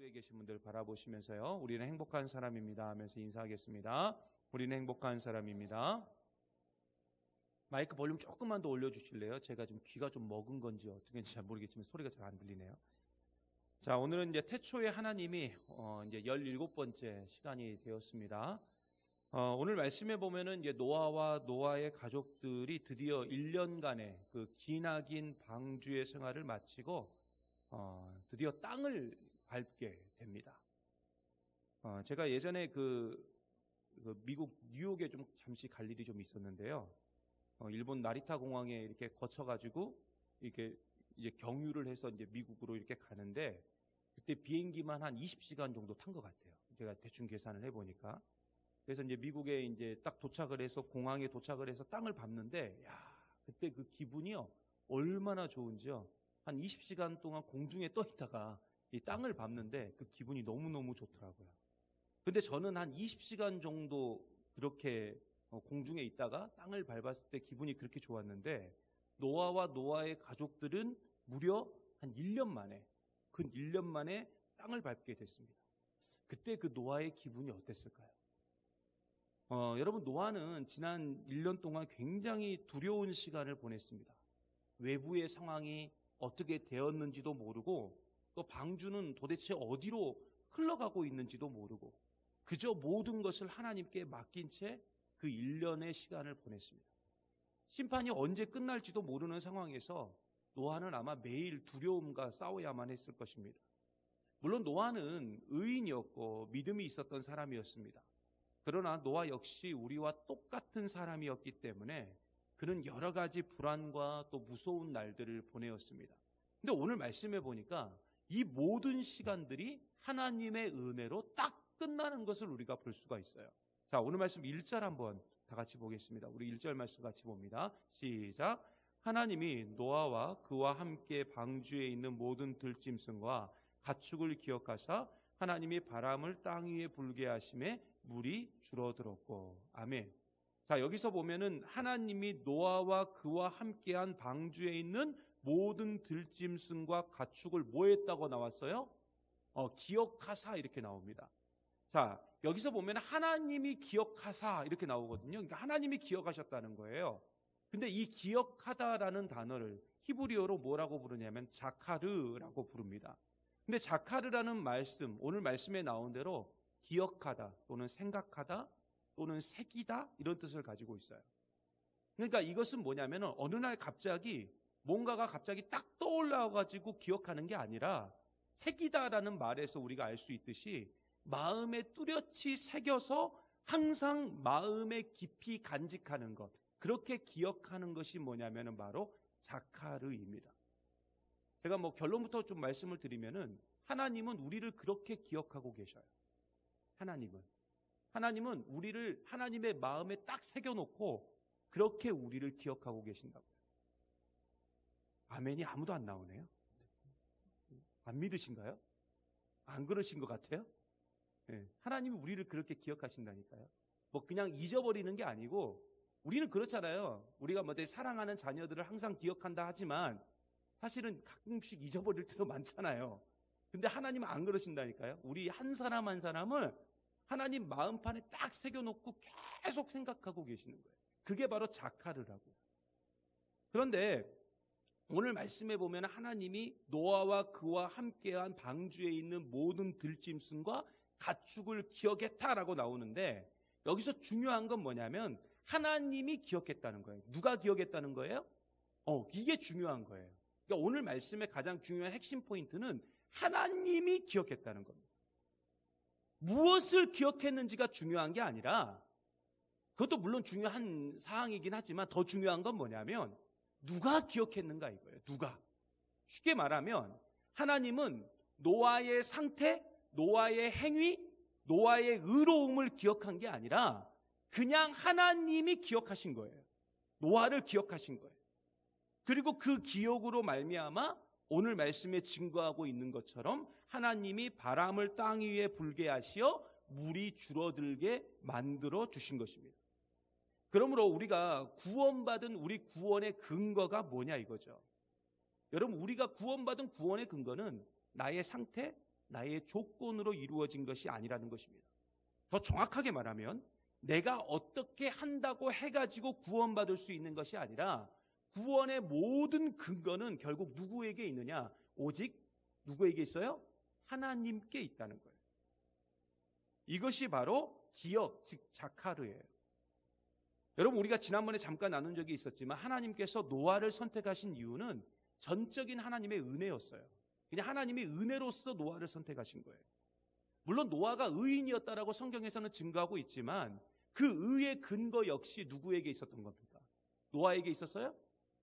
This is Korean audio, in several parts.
거리에 계신 분들 바라보시면서요. 우리는 행복한 사람입니다 하면서 인사하겠습니다. 우리는 행복한 사람입니다. 마이크 볼륨 조금만 더 올려주실래요? 제가 지금 귀가 좀 먹은 건지 어떻게인지 잘 모르겠지만 소리가 잘 안 들리네요. 자, 오늘은 이제 태초에 하나님이 이제 17번째 시간이 되었습니다. 오늘 말씀에 보면은 이제 노아와 노아의 가족들이 드디어 1년간의 그 기나긴 방주의 생활을 마치고 드디어 땅을 밟게 됩니다. 제가 예전에 그 미국 뉴욕에 좀 잠시 갈 일이 좀 있었는데요. 일본 나리타 공항에 이렇게 거쳐가지고 이렇게 이제 경유를 해서 이제 미국으로 이렇게 가는데 그때 비행기만 한 20시간 정도 탄 것 같아요. 제가 대충 계산을 해보니까. 그래서 이제 미국에 이제 딱 도착을 해서 공항에 도착을 해서 땅을 밟는데, 그때 그 기분이요. 얼마나 좋은지요. 한 20시간 동안 공중에 떠 있다가 이 땅을 밟는데 그 기분이 너무너무 좋더라고요. 근데 저는 한 20시간 정도 그렇게 공중에 있다가 땅을 밟았을 때 기분이 그렇게 좋았는데 노아와 노아의 가족들은 무려 한 1년 만에 그 1년 만에 땅을 밟게 됐습니다. 그때 그 노아의 기분이 어땠을까요? 여러분, 노아는 지난 1년 동안 굉장히 두려운 시간을 보냈습니다. 외부의 상황이 어떻게 되었는지도 모르고 또 방주는 도대체 어디로 흘러가고 있는지도 모르고 그저 모든 것을 하나님께 맡긴 채 그 1년의 시간을 보냈습니다. 심판이 언제 끝날지도 모르는 상황에서 노아는 아마 매일 두려움과 싸워야만 했을 것입니다. 물론 노아는 의인이었고 믿음이 있었던 사람이었습니다. 그러나 노아 역시 우리와 똑같은 사람이었기 때문에 그는 여러 가지 불안과 또 무서운 날들을 보내었습니다. 근데 오늘 말씀해 보니까 이 모든 시간들이 하나님의 은혜로 딱 끝나는 것을 우리가 볼 수가 있어요. 자, 오늘 말씀 1절 한번 다 같이 보겠습니다. 우리 1절 말씀 같이 봅니다. 시작. 하나님이 노아와 그와 함께 방주에 있는 모든 들짐승과 가축을 기억하사 하나님이 바람을 땅 위에 불게 하심에 물이 줄어들었고. 아멘. 자, 여기서 보면은 하나님이 노아와 그와 함께한 방주에 있는 모든 들짐승과 가축을 뭐 했다고 나왔어요? 기억하사 이렇게 나옵니다. 자, 여기서 보면 하나님이 기억하사 이렇게 나오거든요. 그러니까 하나님이 기억하셨다는 거예요. 근데 이 기억하다라는 단어를 히브리어로 뭐라고 부르냐면 자카르라고 부릅니다. 근데 자카르라는 말씀, 오늘 말씀에 나온 대로 기억하다 또는 생각하다 또는 새기다 이런 뜻을 가지고 있어요. 그러니까 이것은 뭐냐면 어느 날 갑자기 뭔가가 갑자기 딱 떠올라가지고 기억하는 게 아니라 새기다라는 말에서 우리가 알 수 있듯이 마음에 뚜렷이 새겨서 항상 마음에 깊이 간직하는 것, 그렇게 기억하는 것이 뭐냐면 바로 자카르입니다. 제가 결론부터 좀 말씀을 드리면은 하나님은 우리를 그렇게 기억하고 계셔요. 하나님은 우리를 하나님의 마음에 딱 새겨놓고 그렇게 우리를 기억하고 계신다고요. 아멘이 아무도 안 나오네요. 안 믿으신가요? 안 그러신 것 같아요? 네. 하나님이 우리를 그렇게 기억하신다니까요. 그냥 잊어버리는 게 아니고 우리는 그렇잖아요. 우리가 사랑하는 자녀들을 항상 기억한다 하지만 사실은 가끔씩 잊어버릴 때도 많잖아요. 근데 하나님은 안 그러신다니까요. 우리 한 사람 한 사람을 하나님 마음판에 딱 새겨놓고 계속 생각하고 계시는 거예요. 그게 바로 자카르라고요. 그런데 오늘 말씀에 보면 하나님이 노아와 그와 함께한 방주에 있는 모든 들짐승과 가축을 기억했다라고 나오는데 여기서 중요한 건 뭐냐면 하나님이 기억했다는 거예요. 누가 기억했다는 거예요? 이게 중요한 거예요. 그러니까 오늘 말씀의 가장 중요한 핵심 포인트는 하나님이 기억했다는 겁니다. 무엇을 기억했는지가 중요한 게 아니라 그것도 물론 중요한 사항이긴 하지만 더 중요한 건 뭐냐면 누가 기억했는가 이거예요. 누가. 쉽게 말하면 하나님은 노아의 상태, 노아의 행위, 노아의 의로움을 기억한 게 아니라 그냥 하나님이 기억하신 거예요. 노아를 기억하신 거예요. 그리고 그 기억으로 말미암아 오늘 말씀에 증거하고 있는 것처럼 하나님이 바람을 땅 위에 불게 하시어 물이 줄어들게 만들어 주신 것입니다. 그러므로 우리가 구원받은 우리 구원의 근거가 뭐냐 이거죠. 여러분, 우리가 구원받은 구원의 근거는 나의 상태, 나의 조건으로 이루어진 것이 아니라는 것입니다. 더 정확하게 말하면 내가 어떻게 한다고 해가지고 구원받을 수 있는 것이 아니라 구원의 모든 근거는 결국 누구에게 있느냐? 오직 누구에게 있어요? 하나님께 있다는 거예요. 이것이 바로 기억, 즉 자카르예요. 여러분, 우리가 지난번에 잠깐 나눈 적이 있었지만 하나님께서 노아를 선택하신 이유는 전적인 하나님의 은혜였어요. 그냥 하나님의 은혜로서 노아를 선택하신 거예요. 물론 노아가 의인이었다라고 성경에서는 증거하고 있지만 그 의의 근거 역시 누구에게 있었던 겁니까? 노아에게 있었어요?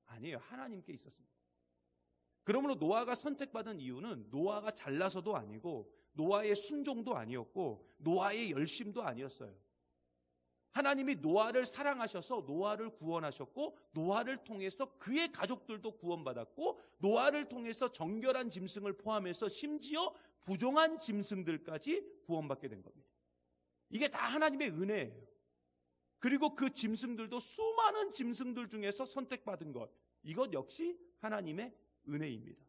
아니에요. 하나님께 있었습니다. 그러므로 노아가 선택받은 이유는 노아가 잘나서도 아니고 노아의 순종도 아니었고 노아의 열심도 아니었어요. 하나님이 노아를 사랑하셔서 노아를 구원하셨고 노아를 통해서 그의 가족들도 구원받았고 노아를 통해서 정결한 짐승을 포함해서 심지어 부정한 짐승들까지 구원받게 된 겁니다. 이게 다 하나님의 은혜예요. 그리고 그 짐승들도 수많은 짐승들 중에서 선택받은 것, 이것 역시 하나님의 은혜입니다.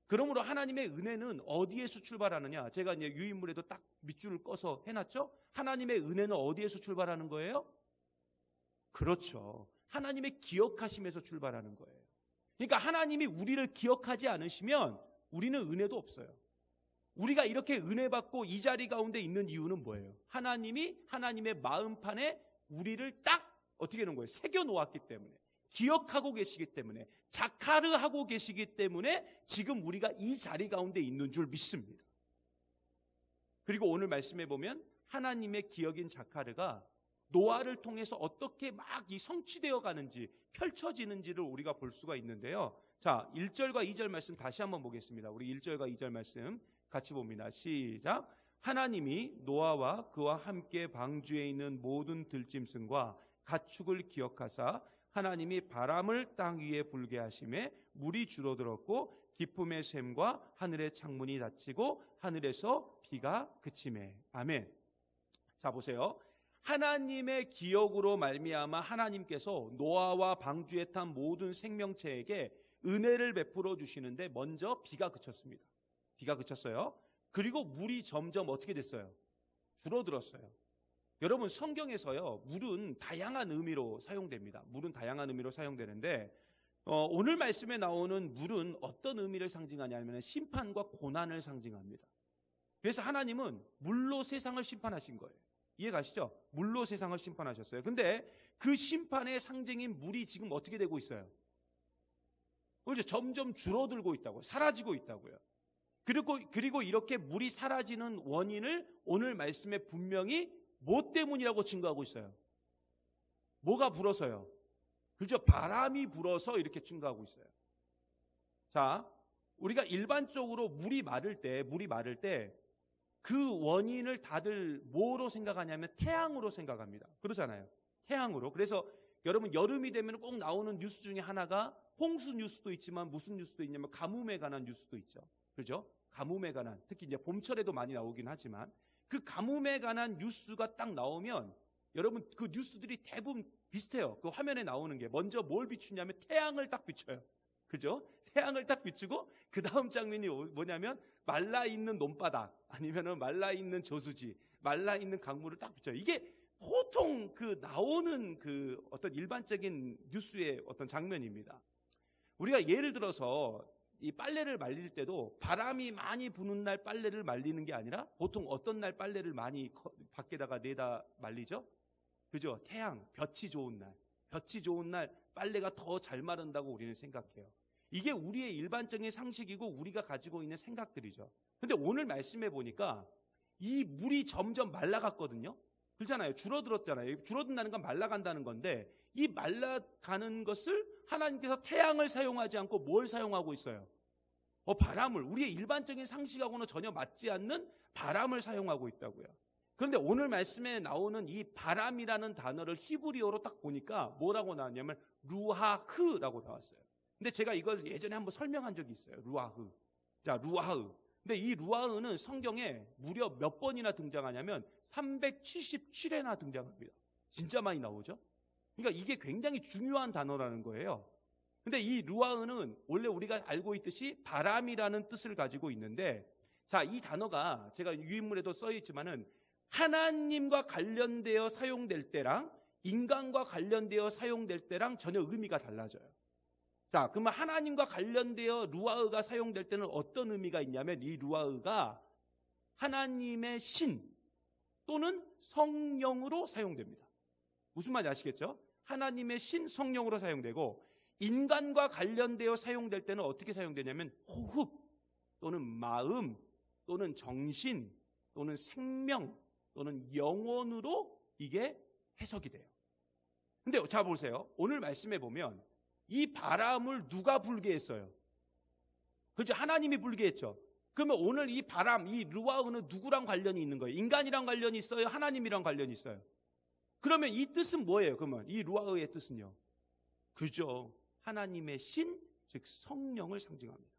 그러므로 하나님의 은혜는 어디에서 출발하느냐? 제가 이제 유인물에도 딱 밑줄을 꺼서 해놨죠? 하나님의 은혜는 어디에서 출발하는 거예요? 그렇죠. 하나님의 기억하심에서 출발하는 거예요. 그러니까 하나님이 우리를 기억하지 않으시면 우리는 은혜도 없어요. 우리가 이렇게 은혜 받고 이 자리 가운데 있는 이유는 뭐예요? 하나님이 하나님의 마음판에 우리를 딱 어떻게 하는 거예요? 새겨 놓았기 때문에, 기억하고 계시기 때문에, 자카르하고 계시기 때문에 지금 우리가 이 자리 가운데 있는 줄 믿습니다. 그리고 오늘 말씀해 보면 하나님의 기억인 자카르가 노아를 통해서 어떻게 막 이 성취되어 가는지, 펼쳐지는지를 우리가 볼 수가 있는데요. 자, 1절과 2절 말씀 다시 한번 보겠습니다. 우리 1절과 2절 말씀 같이 봅니다. 시작. 하나님이 노아와 그와 함께 방주에 있는 모든 들짐승과 가축을 기억하사 하나님이 바람을 땅 위에 불게 하심에 물이 줄어들었고 기쁨의 샘과 하늘의 창문이 닫히고 하늘에서 비가 그치매. 아멘. 자, 보세요. 하나님의 기억으로 말미암아 하나님께서 노아와 방주에 탄 모든 생명체에게 은혜를 베풀어 주시는데 먼저 비가 그쳤습니다. 비가 그쳤어요. 그리고 물이 점점 어떻게 됐어요? 줄어들었어요. 여러분, 성경에서요, 물은 다양한 의미로 사용됩니다. 물은 다양한 의미로 사용되는데 오늘 말씀에 나오는 물은 어떤 의미를 상징하냐면 심판과 고난을 상징합니다. 그래서 하나님은 물로 세상을 심판하신 거예요. 이해가시죠? 물로 세상을 심판하셨어요. 근데 그 심판의 상징인 물이 지금 어떻게 되고 있어요? 그렇죠? 점점 줄어들고 있다고요. 사라지고 있다고요. 그리고 이렇게 물이 사라지는 원인을 오늘 말씀에 분명히 뭐 때문이라고 증거하고 있어요? 뭐가 불어서요? 그렇죠? 바람이 불어서 이렇게 증거하고 있어요. 자, 우리가 일반적으로 물이 마를 때 그 원인을 다들 뭐로 생각하냐면 태양으로 생각합니다. 그러잖아요. 태양으로. 그래서 여러분, 여름이 되면 꼭 나오는 뉴스 중에 하나가 홍수 뉴스도 있지만 무슨 뉴스도 있냐면 가뭄에 관한 뉴스도 있죠. 그렇죠? 가뭄에 관한, 특히 이제 봄철에도 많이 나오긴 하지만 그 가뭄에 관한 뉴스가 딱 나오면 여러분, 그 뉴스들이 대부분 비슷해요. 그 화면에 나오는 게 먼저 뭘 비추냐면 태양을 딱 비춰요. 그죠? 태양을 딱 비추고 그 다음 장면이 뭐냐면 말라있는 논바닥 아니면은 말라있는 저수지, 말라있는 강물을 딱 비춰요. 이게 보통 그 나오는 그 어떤 일반적인 뉴스의 어떤 장면입니다. 우리가 예를 들어서 이 빨래를 말릴 때도 바람이 많이 부는 날 빨래를 말리는 게 아니라 보통 어떤 날 빨래를 많이 밖에다가 내다 말리죠? 그죠? 태양, 볕이 좋은 날 빨래가 더 잘 마른다고 우리는 생각해요. 이게 우리의 일반적인 상식이고 우리가 가지고 있는 생각들이죠. 근데 오늘 말씀해 보니까 이 물이 점점 말라갔거든요. 그렇잖아요. 줄어들었잖아요. 줄어든다는 건 말라간다는 건데 이 말라가는 것을 하나님께서 태양을 사용하지 않고 뭘 사용하고 있어요? 바람을, 우리의 일반적인 상식하고는 전혀 맞지 않는 바람을 사용하고 있다고요. 그런데 오늘 말씀에 나오는 이 바람이라는 단어를 히브리어로 딱 보니까 뭐라고 나왔냐면 루하흐라고 나왔어요. 근데 제가 이걸 예전에 한번 설명한 적이 있어요. 루하흐. 자, 루하흐. 근데 이 루하흐는 성경에 무려 몇 번이나 등장하냐면 377회나 등장합니다. 진짜 많이 나오죠? 그러니까 이게 굉장히 중요한 단어라는 거예요. 근데 이 루하흐는 원래 우리가 알고 있듯이 바람이라는 뜻을 가지고 있는데 자, 이 단어가 제가 유인물에도 써 있지만은 하나님과 관련되어 사용될 때랑 인간과 관련되어 사용될 때랑 전혀 의미가 달라져요. 자, 그러면 하나님과 관련되어 루아흐가 사용될 때는 어떤 의미가 있냐면 이 루아흐가 하나님의 신 또는 성령으로 사용됩니다. 무슨 말인지 아시겠죠? 하나님의 신, 성령으로 사용되고 인간과 관련되어 사용될 때는 어떻게 사용되냐면 호흡 또는 마음 또는 정신 또는 생명 또는 영혼으로 이게 해석이 돼요. 근데 자 보세요. 오늘 말씀해 보면 이 바람을 누가 불게 했어요? 그렇죠? 하나님이 불게 했죠. 그러면 오늘 이 바람, 이 루아흐는 누구랑 관련이 있는 거예요? 인간이랑 관련이 있어요? 하나님이랑 관련이 있어요? 그러면 이 뜻은 뭐예요? 그러면 이 루아흐의 뜻은요? 그죠? 하나님의 신, 즉 성령을 상징합니다.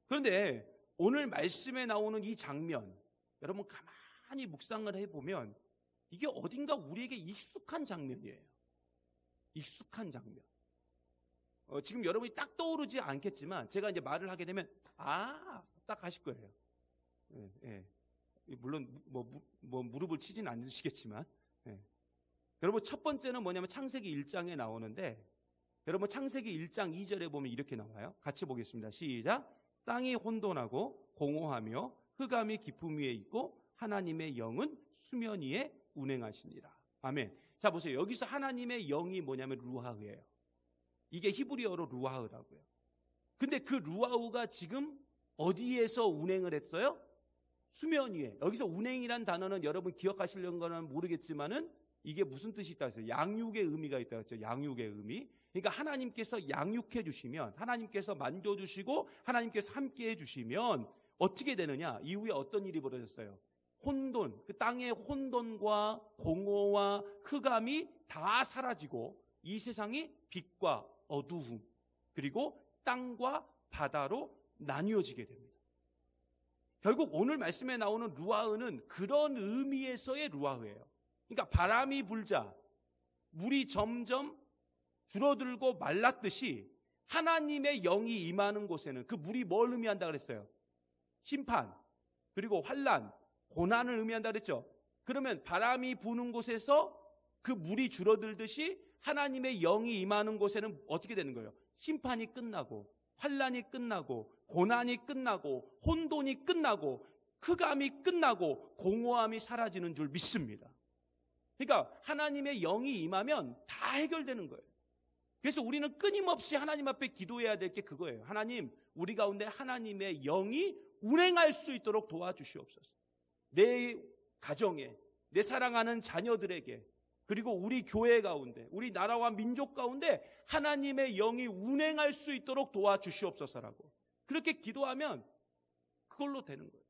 그런데 오늘 말씀에 나오는 이 장면, 여러분 가만히 묵상을 해보면 이게 어딘가 우리에게 익숙한 장면이에요. 익숙한 장면. 지금 여러분이 딱 떠오르지 않겠지만 제가 이제 말을 하게 되면 딱 하실 거예요. 예, 예. 물론 뭐 무릎을 치진 않으시겠지만 여러분 첫 번째는 뭐냐면 창세기 1장에 나오는데 여러분 창세기 1장 2절에 보면 이렇게 나와요. 같이 보겠습니다. 시작. 땅이 혼돈하고 공허하며 흑암이 깊음 위에 있고 하나님의 영은 수면 위에 운행하시니라. 아멘. 자 보세요. 여기서 하나님의 영이 뭐냐면 루아흐예요. 이게 히브리어로 루아흐라고요. 근데 그 루아흐가 지금 어디에서 운행을 했어요? 수면 위에. 여기서 운행이란 단어는 여러분 기억하시려는 거는 모르겠지만은 이게 무슨 뜻이 있다 했어요? 양육의 의미가 있다 했죠. 양육의 의미. 그러니까 하나님께서 양육해 주시면, 하나님께서 만져주시고 하나님께서 함께 해주시면 어떻게 되느냐? 이후에 어떤 일이 벌어졌어요? 혼돈, 그 땅의 혼돈과 공허와 흑암이 다 사라지고 이 세상이 빛과 어두움 그리고 땅과 바다로 나뉘어지게 됩니다. 결국 오늘 말씀에 나오는 루아흐는 그런 의미에서의 루아흐예요. 그러니까 바람이 불자 물이 점점 줄어들고 말랐듯이 하나님의 영이 임하는 곳에는 그 물이 뭘 의미한다 그랬어요? 심판, 그리고 환난, 고난을 의미한다 그랬죠. 그러면 바람이 부는 곳에서 그 물이 줄어들듯이 하나님의 영이 임하는 곳에는 어떻게 되는 거예요? 심판이 끝나고 환난이 끝나고 고난이 끝나고 혼돈이 끝나고 흑암이 끝나고 공허함이 사라지는 줄 믿습니다. 그러니까 하나님의 영이 임하면 다 해결되는 거예요. 그래서 우리는 끊임없이 하나님 앞에 기도해야 될 게 그거예요. 하나님, 우리 가운데 하나님의 영이 운행할 수 있도록 도와주시옵소서. 내 가정에, 내 사랑하는 자녀들에게, 그리고 우리 교회 가운데, 우리 나라와 민족 가운데 하나님의 영이 운행할 수 있도록 도와주시옵소서라고. 그렇게 기도하면 그걸로 되는 거예요.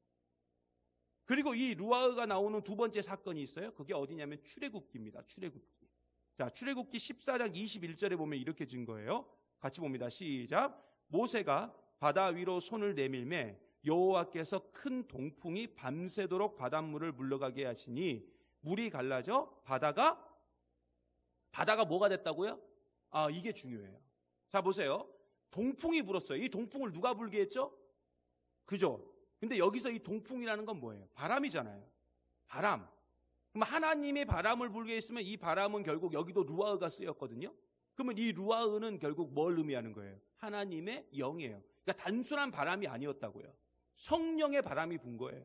그리고 이 루아흐가 나오는 두 번째 사건이 있어요. 그게 어디냐면 출애굽기입니다. 출애굽기. 자, 출애굽기 14장 21절에 보면 이렇게 증거해요. 같이 봅니다. 시작. 모세가 바다 위로 손을 내밀매 여호와께서 큰 동풍이 밤새도록 바닷물을 물러가게 하시니 물이 갈라져 바다가 뭐가 됐다고요? 이게 중요해요. 자, 보세요. 동풍이 불었어요. 이 동풍을 누가 불게 했죠? 그죠? 근데 여기서 이 동풍이라는 건 뭐예요? 바람이잖아요. 바람. 그럼 하나님의 바람을 불게 했으면 이 바람은 결국 여기도 루아흐가 쓰였거든요. 그러면 이 루아흐는 결국 뭘 의미하는 거예요? 하나님의 영이에요. 그러니까 단순한 바람이 아니었다고요. 성령의 바람이 분 거예요.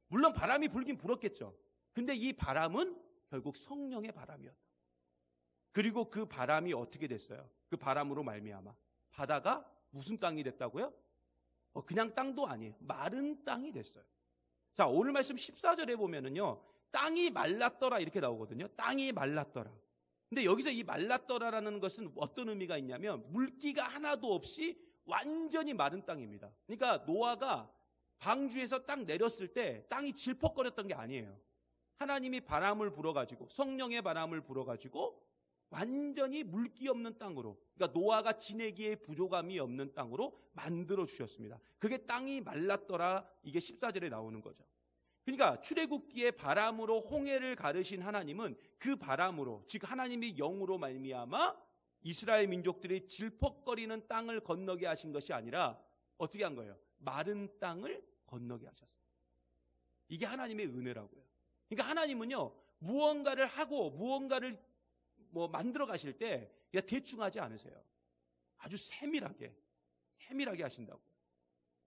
물론 바람이 불긴 불었겠죠. 근데 이 바람은 결국 성령의 바람이었다. 그리고 그 바람이 어떻게 됐어요? 그 바람으로 말미암아 바다가 무슨 땅이 됐다고요? 그냥 땅도 아니에요. 마른 땅이 됐어요. 자, 오늘 말씀 14절에 보면은요. 땅이 말랐더라 이렇게 나오거든요. 땅이 말랐더라. 근데 여기서 이 말랐더라라는 것은 어떤 의미가 있냐면 물기가 하나도 없이 완전히 마른 땅입니다. 그러니까 노아가 방주에서 딱 내렸을 때 땅이 질퍽거렸던 게 아니에요. 하나님이 바람을 불어가지고 성령의 바람을 불어가지고 완전히 물기 없는 땅으로, 그러니까 노아가 지내기에 부족함이 없는 땅으로 만들어 주셨습니다. 그게 땅이 말랐더라. 이게 14절에 나오는 거죠. 그러니까 출애굽기에 바람으로 홍해를 가르신 하나님은 그 바람으로, 즉 하나님이 영으로 말미암아 이스라엘 민족들이 질퍽거리는 땅을 건너게 하신 것이 아니라 어떻게 한 거예요? 마른 땅을 건너게 하셨어요. 이게 하나님의 은혜라고요. 그러니까 하나님은요, 무언가를 하고 무언가를 만들어 가실 때 그냥 대충 하지 않으세요. 아주 세밀하게 하신다고요.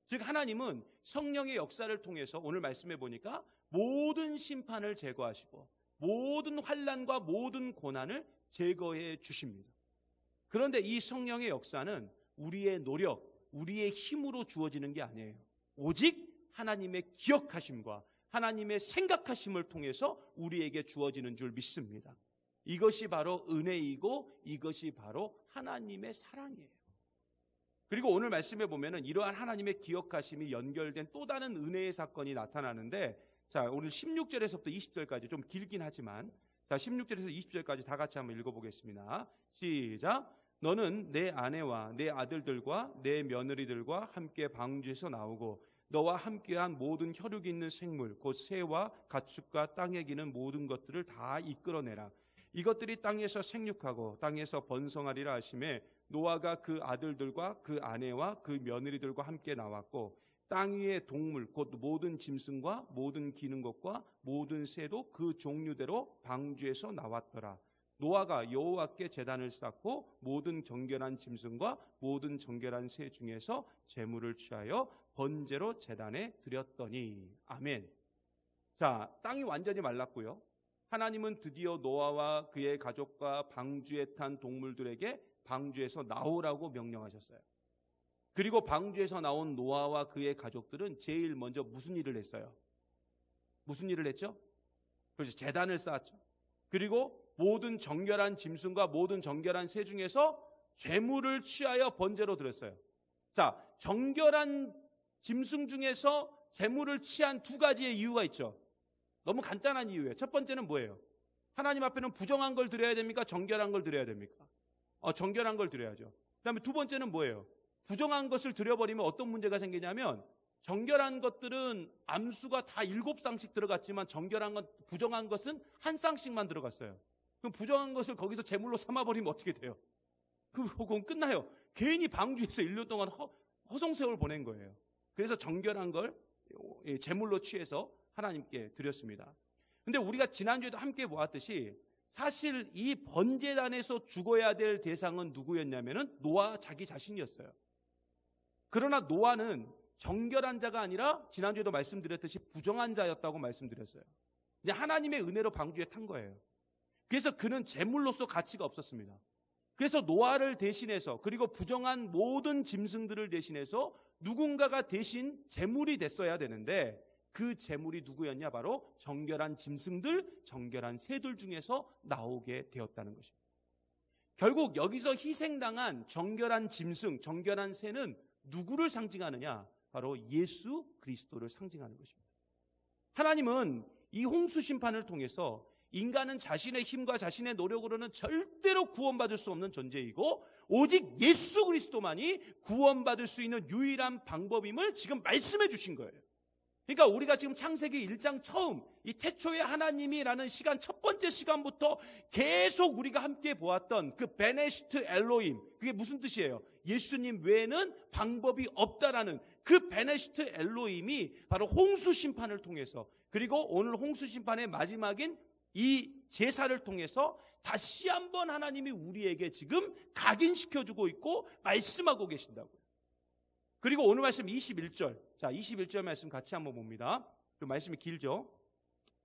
즉 하나님은 성령의 역사를 통해서 오늘 말씀해 보니까 모든 심판을 제거하시고 모든 환난과 모든 고난을 제거해 주십니다. 그런데 이 성령의 역사는 우리의 노력, 우리의 힘으로 주어지는 게 아니에요. 오직 하나님의 기억하심과 하나님의 생각하심을 통해서 우리에게 주어지는 줄 믿습니다. 이것이 바로 은혜이고 이것이 바로 하나님의 사랑이에요. 그리고 오늘 말씀에 보면은 이러한 하나님의 기억하심이 연결된 또 다른 은혜의 사건이 나타나는데, 자, 오늘 16절에서부터 20절까지 좀 길긴 하지만, 자, 16절에서 20절까지 다 같이 한번 읽어보겠습니다. 시작. 너는 내 아내와 내 아들들과 내 며느리들과 함께 방주에서 나오고 너와 함께한 모든 혈육 있는 생물 곧 새와 가축과 땅에 기는 모든 것들을 다 이끌어내라. 이것들이 땅에서 생육하고 땅에서 번성하리라 하시매 노아가 그 아들들과 그 아내와 그 며느리들과 함께 나왔고 땅 위의 동물 곧 모든 짐승과 모든 기는 것과 모든 새도 그 종류대로 방주에서 나왔더라. 노아가 여호와께 제단을 쌓고 모든 정결한 짐승과 모든 정결한 새 중에서 제물을 취하여 번제로 제단에 드렸더니. 아멘. 자, 땅이 완전히 말랐고요. 하나님은 드디어 노아와 그의 가족과 방주에 탄 동물들에게 방주에서 나오라고 명령하셨어요. 그리고 방주에서 나온 노아와 그의 가족들은 제일 먼저 무슨 일을 했어요? 무슨 일을 했죠? 그래서 제단을 쌓았죠. 그리고 모든 정결한 짐승과 모든 정결한 새 중에서 제물을 취하여 번제로 드렸어요. 자, 정결한 짐승 중에서 제물을 취한 두 가지의 이유가 있죠. 너무 간단한 이유예요. 첫 번째는 뭐예요? 하나님 앞에는 부정한 걸 드려야 됩니까? 정결한 걸 드려야 됩니까? 정결한 걸 드려야죠. 그다음에 두 번째는 뭐예요? 부정한 것을 드려버리면 어떤 문제가 생기냐면, 정결한 것들은 암수가 다 7쌍씩 들어갔지만 부정한 것은 한 쌍씩만 들어갔어요. 그럼 부정한 것을 거기서 제물로 삼아버리면 어떻게 돼요? 그건 끝나요. 괜히 방주에서 1년 동안 허송세월 보낸 거예요. 그래서 정결한 걸 제물로 취해서 하나님께 드렸습니다. 근데 우리가 지난주에도 함께 보았듯이 사실 이 번제단에서 죽어야 될 대상은 누구였냐면은 노아 자기 자신이었어요. 그러나 노아는 정결한 자가 아니라 지난주에도 말씀드렸듯이 부정한 자였다고 말씀드렸어요. 근데 하나님의 은혜로 방주에 탄 거예요. 그래서 그는 제물로서 가치가 없었습니다. 그래서 노아를 대신해서 그리고 부정한 모든 짐승들을 대신해서 누군가가 대신 제물이 됐어야 되는데 그 제물이 누구였냐? 바로 정결한 짐승들, 정결한 새들 중에서 나오게 되었다는 것입니다. 결국 여기서 희생당한 정결한 짐승, 정결한 새는 누구를 상징하느냐? 바로 예수 그리스도를 상징하는 것입니다. 하나님은 이 홍수 심판을 통해서 인간은 자신의 힘과 자신의 노력으로는 절대로 구원받을 수 없는 존재이고 오직 예수 그리스도만이 구원받을 수 있는 유일한 방법임을 지금 말씀해 주신 거예요. 그러니까 우리가 지금 창세기 1장 처음 이 태초에 하나님이라는 시간, 첫 번째 시간부터 계속 우리가 함께 보았던 그 베네시트 엘로힘, 그게 무슨 뜻이에요? 예수님 외에는 방법이 없다라는 그 베네시트 엘로힘이 바로 홍수 심판을 통해서, 그리고 오늘 홍수 심판의 마지막인 이 제사를 통해서 다시 한번 하나님이 우리에게 지금 각인시켜주고 있고 말씀하고 계신다고요. 그리고 오늘 말씀 21절, 자 21절 말씀 같이 한번 봅니다. 그 말씀이 길죠.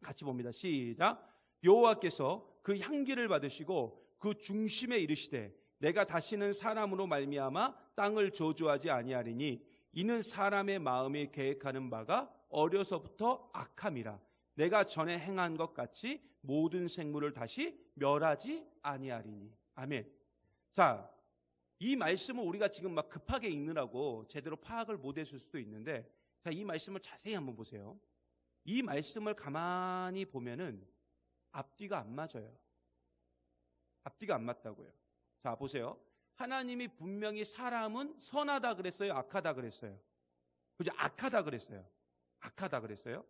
같이 봅니다. 시작. 여호와께서 그 향기를 받으시고 그 중심에 이르시되 내가 다시는 사람으로 말미암아 땅을 저주하지 아니하리니 이는 사람의 마음이 계획하는 바가 어려서부터 악함이라. 내가 전에 행한 것 같이 모든 생물을 다시 멸하지 아니하리니. 아멘. 자, 이 말씀을 우리가 지금 막 급하게 읽느라고 제대로 파악을 못했을 수도 있는데, 자, 이 말씀을 자세히 한번 보세요. 이 말씀을 가만히 보면은 앞뒤가 안 맞아요. 앞뒤가 안 맞다고요. 자, 보세요. 하나님이 분명히 사람은 선하다 그랬어요? 악하다 그랬어요? 그죠? 악하다 그랬어요. 악하다 그랬어요?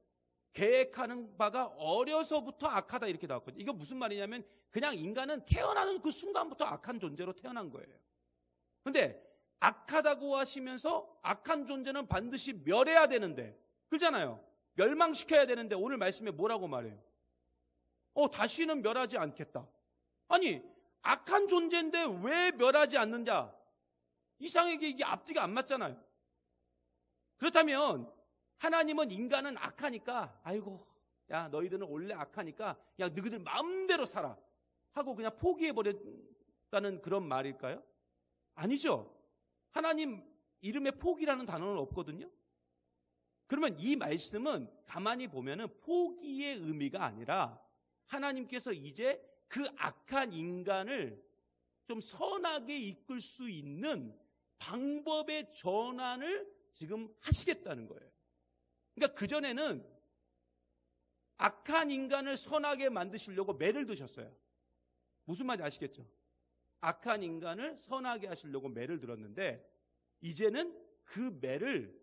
계획하는 바가 어려서부터 악하다 이렇게 나왔거든요. 이거 무슨 말이냐면 그냥 인간은 태어나는 그 순간부터 악한 존재로 태어난 거예요. 근데 악하다고 하시면서 악한 존재는 반드시 멸해야 되는데, 그러잖아요. 멸망시켜야 되는데 오늘 말씀에 뭐라고 말해요? 다시는 멸하지 않겠다. 아니, 악한 존재인데 왜 멸하지 않느냐? 이상하게 이게 앞뒤가 안 맞잖아요. 그렇다면 하나님은 인간은 악하니까 아이고 야 너희들은 원래 악하니까 야 너희들 마음대로 살아 하고 그냥 포기해버렸다는 그런 말일까요? 아니죠. 하나님 이름에 포기라는 단어는 없거든요. 그러면 이 말씀은 가만히 보면은 포기의 의미가 아니라 하나님께서 이제 그 악한 인간을 좀 선하게 이끌 수 있는 방법의 전환을 지금 하시겠다는 거예요. 그러니까 그전에는 악한 인간을 선하게 만드시려고 매를 드셨어요. 무슨 말인지 아시겠죠? 악한 인간을 선하게 하시려고 매를 들었는데 이제는 그 매를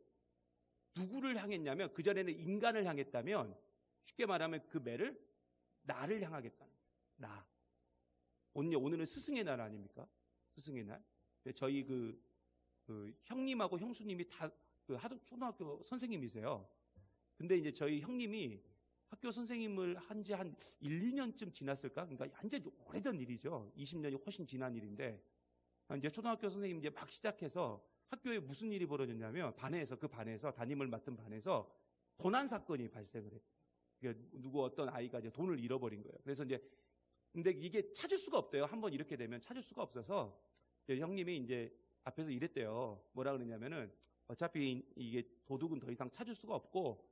누구를 향했냐면 그전에는 인간을 향했다면 쉽게 말하면 그 매를 나를 향하겠다는 거예요. 나. 오늘은 스승의 날 아닙니까? 스승의 날. 저희 그 형님하고 형수님이 다 초등학교 선생님이세요. 근데 이제 저희 형님이 학교 선생님을 한 지 한 1, 2년쯤 지났을까? 그러니까 완전 오래전 일이죠. 20년이 훨씬 지난 일인데 이제 초등학교 선생님 이제 막 시작해서 학교에 무슨 일이 벌어졌냐면 그 반에서 담임을 맡은 반에서 도난 사건이 발생을 했어요. 그러니까 누구 어떤 아이가 이제 돈을 잃어버린 거예요. 그래서 이제 근데 이게 찾을 수가 없대요. 한번 이렇게 되면 찾을 수가 없어서 형님이 이제 앞에서 이랬대요. 뭐라 그러냐면은 어차피 이게 도둑은 더 이상 찾을 수가 없고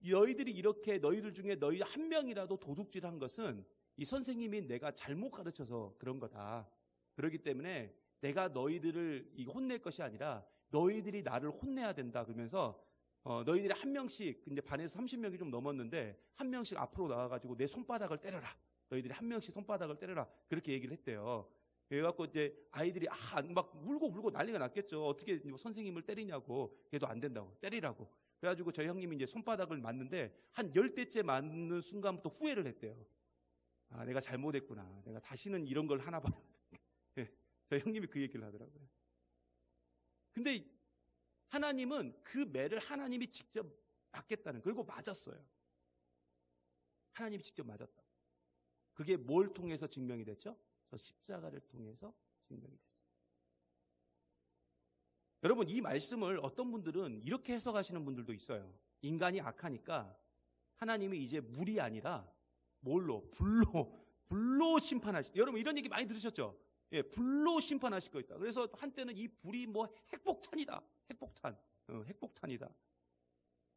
너희들이 이렇게 너희들 중에 너희 한 명이라도 도둑질한 것은 이 선생님이 내가 잘못 가르쳐서 그런 거다. 그렇기 때문에 내가 너희들을 혼낼 것이 아니라 너희들이 나를 혼내야 된다. 그러면서 너희들이 한 명씩 근데 반에서 30명이 좀 넘었는데 한 명씩 앞으로 나와가지고 내 손바닥을 때려라. 너희들이 한 명씩 손바닥을 때려라. 그렇게 얘기를 했대요. 그래갖고 이제 아이들이 막 울고 난리가 났겠죠. 어떻게 선생님을 때리냐고. 걔도 안 된다고. 때리라고. 그래가지고 저희 형님이 이제 손바닥을 맞는데 한 10대째 맞는 순간부터 후회를 했대요. 내가 잘못했구나. 내가 다시는 이런 걸 하나 봐야 돼. 저희 형님이 그 얘기를 하더라고요. 근데 하나님은 그 매를 하나님이 직접 맞겠다는, 그리고 맞았어요. 하나님이 직접 맞았다. 그게 뭘 통해서 증명이 됐죠? 저 십자가를 통해서 증명이 됐어요. 여러분, 이 말씀을 어떤 분들은 이렇게 해석하시는 분들도 있어요. 인간이 악하니까 하나님이 이제 물이 아니라 뭘로? 불로 심판하실. 여러분 이런 얘기 많이 들으셨죠? 예, 불로 심판하실 거 있다. 그래서 한때는 이 불이 핵폭탄이다. 핵폭탄이다.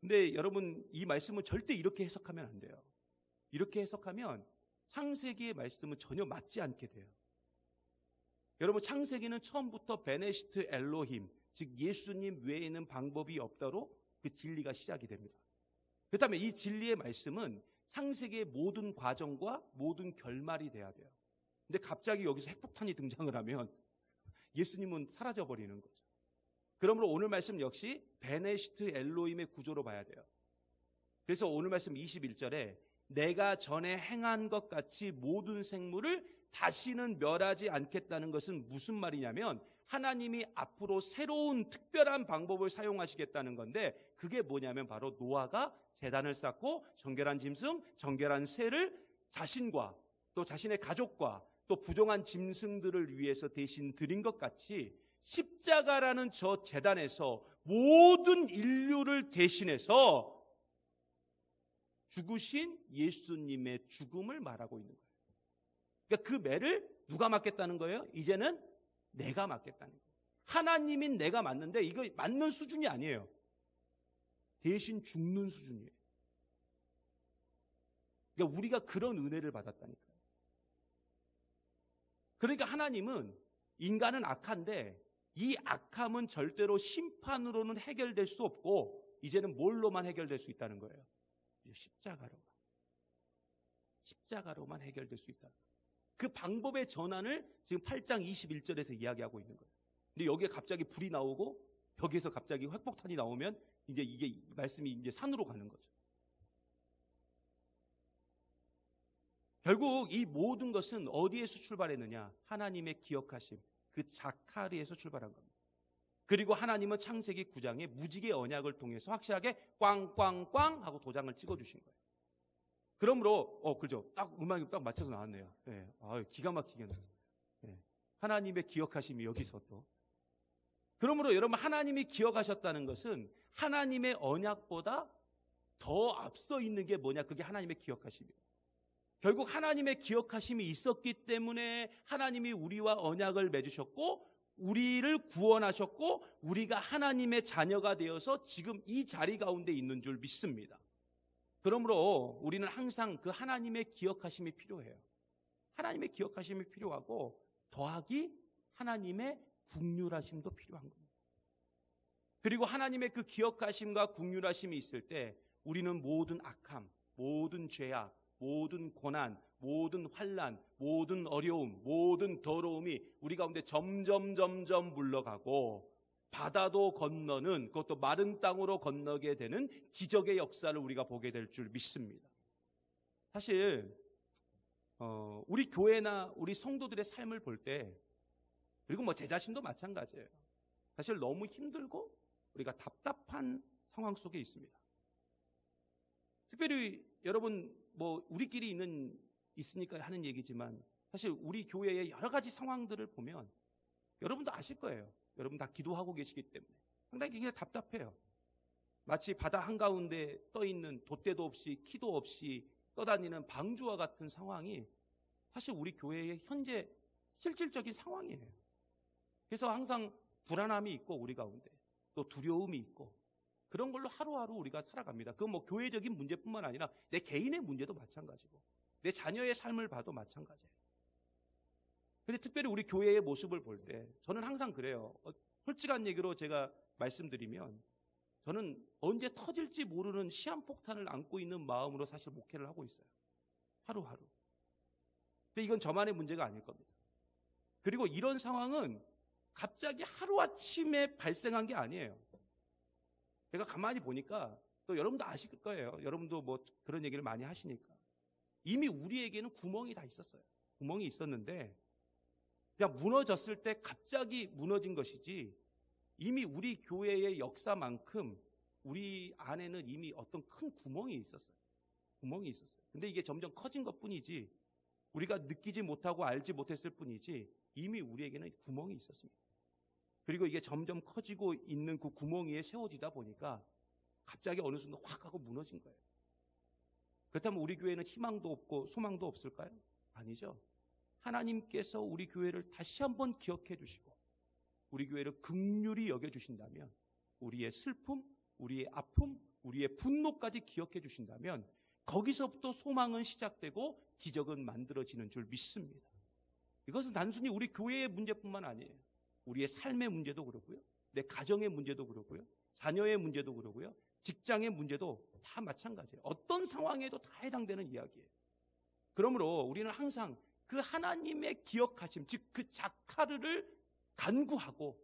근데 여러분 이 말씀은 절대 이렇게 해석하면 안 돼요. 이렇게 해석하면 창세기의 말씀은 전혀 맞지 않게 돼요. 여러분 창세기는 처음부터 베네시트 엘로힘, 즉 예수님 외에는 방법이 없다로 그 진리가 시작이 됩니다. 그렇다면 이 진리의 말씀은 창세기의 모든 과정과 모든 결말이 돼야 돼요. 근데 갑자기 여기서 핵폭탄이 등장을 하면 예수님은 사라져버리는 거죠. 그러므로 오늘 말씀 역시 베네시트 엘로힘의 구조로 봐야 돼요. 그래서 오늘 말씀 21절에 내가 전에 행한 것 같이 모든 생물을 다시는 멸하지 않겠다는 것은 무슨 말이냐면 하나님이 앞으로 새로운 특별한 방법을 사용하시겠다는 건데 그게 뭐냐면 바로 노아가 제단을 쌓고 정결한 짐승, 정결한 새를 자신과 또 자신의 가족과 또 부정한 짐승들을 위해서 대신 드린 것 같이 십자가라는 저 제단에서 모든 인류를 대신해서 죽으신 예수님의 죽음을 말하고 있는 거예요. 그러니까 그 매를 누가 맞겠다는 거예요? 이제는 내가 맞겠다는 거예요. 하나님인 내가 맞는데 이거 맞는 수준이 아니에요. 대신 죽는 수준이에요. 그러니까 우리가 그런 은혜를 받았다니까요. 그러니까 하나님은 인간은 악한데 이 악함은 절대로 심판으로는 해결될 수 없고 이제는 뭘로만 해결될 수 있다는 거예요. 십자가로만 해결될 수 있다. 그 방법의 전환을 지금 8장 21절에서 이야기하고 있는 거예요. 근데 여기에 갑자기 불이 나오고 여기에서 갑자기 핵폭탄이 나오면 이제 이게 말씀이 이제 산으로 가는 거죠. 결국 이 모든 것은 어디에서 출발했느냐? 하나님의 기억하심, 그 자카리에서 출발한 겁니다. 그리고 하나님은 창세기 9장에 무지개 언약을 통해서 확실하게 꽝꽝꽝 하고 도장을 찍어주신 거예요. 그러므로 그죠? 딱 음악이 딱 맞춰서 나왔네요. 네. 기가 막히게 나왔어요. 네. 하나님의 기억하심이 여기서 또. 그러므로 여러분, 하나님이 기억하셨다는 것은 하나님의 언약보다 더 앞서 있는 게 뭐냐? 그게 하나님의 기억하심이에요. 결국 하나님의 기억하심이 있었기 때문에 하나님이 우리와 언약을 맺으셨고 우리를 구원하셨고 우리가 하나님의 자녀가 되어서 지금 이 자리 가운데 있는 줄 믿습니다. 그러므로 우리는 항상 그 하나님의 기억하심이 필요해요. 하나님의 기억하심이 필요하고 더하기 하나님의 긍휼하심도 필요한 겁니다. 그리고 하나님의 그 기억하심과 긍휼하심이 있을 때 우리는 모든 악함, 모든 죄악, 모든 고난, 모든 환난, 모든 어려움, 모든 더러움이 우리 가운데 점점 물러가고 바다도 건너는, 그것도 마른 땅으로 건너게 되는 기적의 역사를 우리가 보게 될 줄 믿습니다. 사실 우리 교회나 우리 성도들의 삶을 볼 때, 그리고 제 자신도 마찬가지예요. 사실 너무 힘들고 우리가 답답한 상황 속에 있습니다. 특별히 여러분 우리끼리 있으니까 하는 얘기지만 사실 우리 교회의 여러 가지 상황들을 보면 여러분도 아실 거예요. 여러분 다 기도하고 계시기 때문에 상당히 굉장히 답답해요. 마치 바다 한가운데 떠있는 돛대도 없이 키도 없이 떠다니는 방주와 같은 상황이 사실 우리 교회의 현재 실질적인 상황이에요. 그래서 항상 불안함이 있고 우리 가운데 또 두려움이 있고 그런 걸로 하루하루 우리가 살아갑니다. 그건 교회적인 문제뿐만 아니라 내 개인의 문제도 마찬가지고 내 자녀의 삶을 봐도 마찬가지예요. 근데 특별히 우리 교회의 모습을 볼 때 저는 항상 그래요. 솔직한 얘기로 제가 말씀드리면 저는 언제 터질지 모르는 시한폭탄을 안고 있는 마음으로 사실 목회를 하고 있어요. 하루하루. 근데 이건 저만의 문제가 아닐 겁니다. 그리고 이런 상황은 갑자기 하루아침에 발생한 게 아니에요. 제가 가만히 보니까 또 여러분도 아실 거예요. 여러분도 그런 얘기를 많이 하시니까. 이미 우리에게는 구멍이 다 있었어요. 구멍이 있었는데 그냥 무너졌을 때 갑자기 무너진 것이지 이미 우리 교회의 역사만큼 우리 안에는 이미 어떤 큰 구멍이 있었어요. 구멍이 있었어요. 근데 이게 점점 커진 것뿐이지 우리가 느끼지 못하고 알지 못했을 뿐이지 이미 우리에게는 구멍이 있었습니다. 그리고 이게 점점 커지고 있는 그 구멍 위에 세워지다 보니까 갑자기 어느 순간 확 하고 무너진 거예요. 그렇다면 우리 교회는 희망도 없고 소망도 없을까요? 아니죠. 하나님께서 우리 교회를 다시 한번 기억해 주시고 우리 교회를 긍휼히 여겨주신다면 우리의 슬픔, 우리의 아픔, 우리의 분노까지 기억해 주신다면 거기서부터 소망은 시작되고 기적은 만들어지는 줄 믿습니다. 이것은 단순히 우리 교회의 문제뿐만 아니에요. 우리의 삶의 문제도 그렇고요. 내 가정의 문제도 그렇고요. 자녀의 문제도 그렇고요. 직장의 문제도 다 마찬가지예요. 어떤 상황에도 다 해당되는 이야기예요. 그러므로 우리는 항상 그 하나님의 기억하심, 즉 그 자카르를 간구하고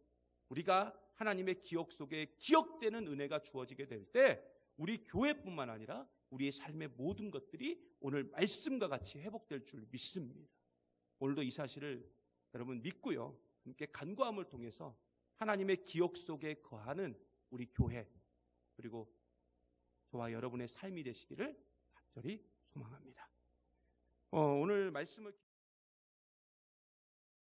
우리가 하나님의 기억 속에 기억되는 은혜가 주어지게 될 때 우리 교회뿐만 아니라 우리의 삶의 모든 것들이 오늘 말씀과 같이 회복될 줄 믿습니다. 오늘도 이 사실을 여러분 믿고요. 함께 간구함을 통해서 하나님의 기억 속에 거하는 우리 교회 그리고 저와 여러분의 삶이 되시기를 간절히 소망합니다. 오늘 말씀을